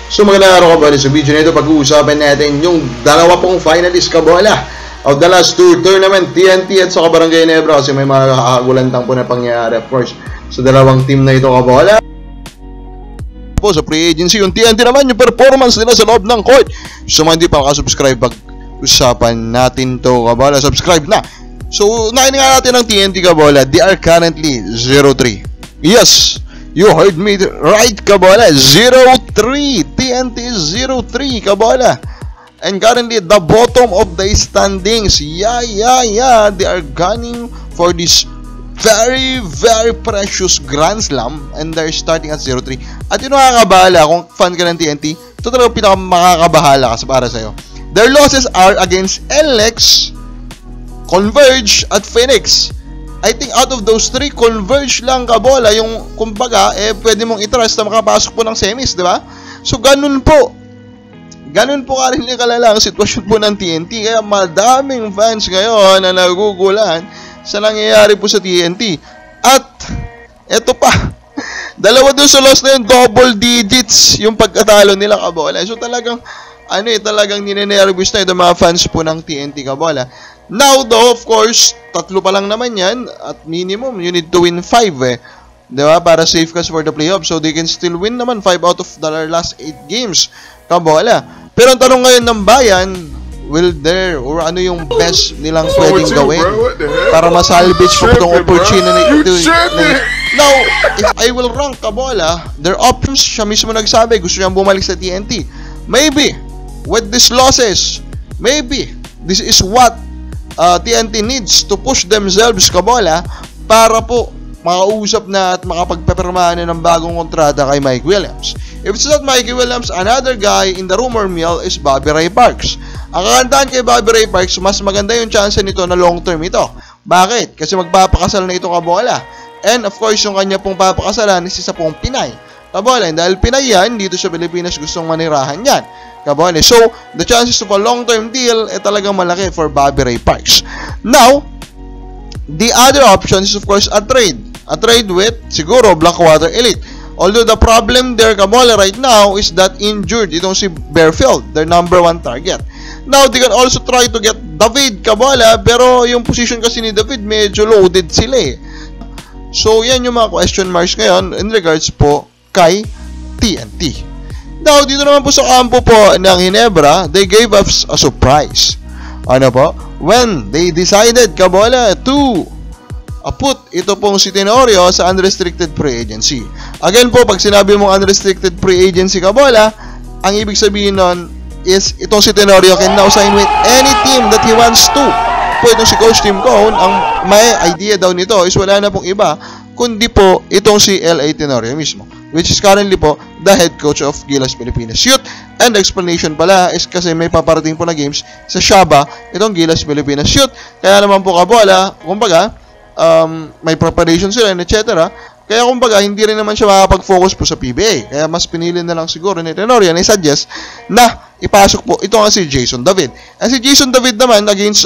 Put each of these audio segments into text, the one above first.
So magandang araw kabola, sa video na ito pag-uusapan natin yung dalawa pong finalist kabola of the last two tournament, TNT at sa Barangay Nebra, kasi may mga kakagulantang po na pangyayari of course sa dalawang team na ito kabola. Po sa free agency, yung TNT naman yung performance nila sa loob ng court. So mga hindi pa nakasubscribe, pag-usapan natin to kabola, subscribe na. So nakinig nga natin ng TNT kabola, they are currently 0-3. Yes, you heard me right kabola, 0-3. TNT is 0-3 kabola. And currently the bottom of the standings. Yeah. They are gunning for this very precious Grand Slam. And they're starting at 0-3. At yun makakabahala, kung fan ka ng TNT, ito talaga pinakamakakabahala kasi para sa'yo. Their losses are against LX, Converge, at Phoenix. I think out of those three, Converge lang kabola yung kumbaga pwede mong i-trust na makapasok po ng semis, di ba? So ganun po rin kalala ang sitwasyon po ng TNT, kaya madaming fans ngayon na nagugulan sa nangyayari po sa TNT. At eto pa, dalawa doon sa loss na yung double digits yung pagkatalo nila kabola. So talagang talagang ninenervous na yung mga fans po ng TNT kabola. Now though, of course, tatlo pa lang naman yan. At minimum, you need to win 5 diba? Para safe ka for the playoffs. So they can still win naman 5 out of their last 8 games. Kabola. Pero ang tanong ngayon ng bayan, will there, or ano yung best nilang pwedeng gawin para masalvage po itong opportunity. Now, if I will rank kabola, their options, siya mismo nagsabi, gusto niyang bumalik sa TNT. Maybe, with these losses, maybe, this is what TNT needs to push themselves kabola para po makausap na at makapagpapirmahan ng bagong kontrata kay Mike Williams. If it's not Mike Williams, another guy in the rumor mill is Bobby Ray Parks. Ang kagandahan kay Bobby Ray Parks, mas maganda yung chance nito na long term ito. Bakit? Kasi magpapakasal na ito kabola. And of course, yung kanya pong papakasalan is isa pong Pinay kabola. Dahil Pinay yan, dito sa Pilipinas gustong manirahan yan kabola. So, the chances of a long-term deal talagang malaki for Bobby Ray Parks. Now, the other option is of course a trade. A trade with, siguro, Blackwater Elite. Although the problem there, kabola, right now is that injured itong si Bearfield, their number 1 target. Now, they can also try to get David kabola, pero yung position kasi ni David, medyo loaded sila So, yan yung mga question marks ngayon in regards po kay TNT. Now, dito naman po sa kampo po ng Ginebra, they gave us a surprise. Ano po? When they decided, kabola, to put ito pong si Tenorio sa unrestricted free agency. Again po, pag sinabi mong unrestricted free agency, kabola, ang ibig sabihin nun is itong si Tenorio can now sign with any team that he wants to. Po itong si Coach Tim Cone, ang may idea daw nito is wala na pong iba, kundi po itong si L.A. Tenorio mismo, which is currently po the head coach of Gilas Pilipinas Youth. And the explanation pala is kasi may paparating po na games sa Shaba itong Gilas Pilipinas Youth. Kaya naman po kabola, kumbaga, may preparation sila, etc. Kaya kumbaga, hindi rin naman siya makapag-focus po sa PBA. Kaya mas pinili na lang siguro ni Tenorio na i-suggest na ipasok po ito nga si Jason David. And si Jason David naman against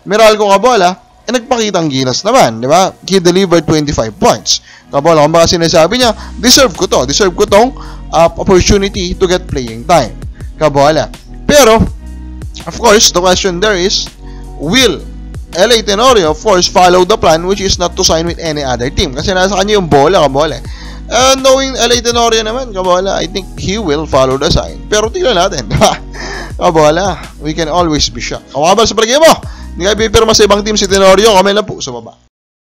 Meralco kabola, nagpakita ang Gilas naman, di ba? He delivered 25 points. Kabola, kumbaga sinasabi niya, deserve ko tong opportunity to get playing time. Kabola. Pero, of course, the question there is, will L.A. Tenorio, of course, follow the plan, which is not to sign with any other team? Kasi nasa kanya yung bola, kabola. Knowing L.A. Tenorio naman, kabola, I think he will follow the sign. Pero tingnan natin, di ba? Kabola, we can always be shocked. Kung sa palagay mo, hindi kayo pipirma sa ibang team si Tenorio, comment lang po sa baba.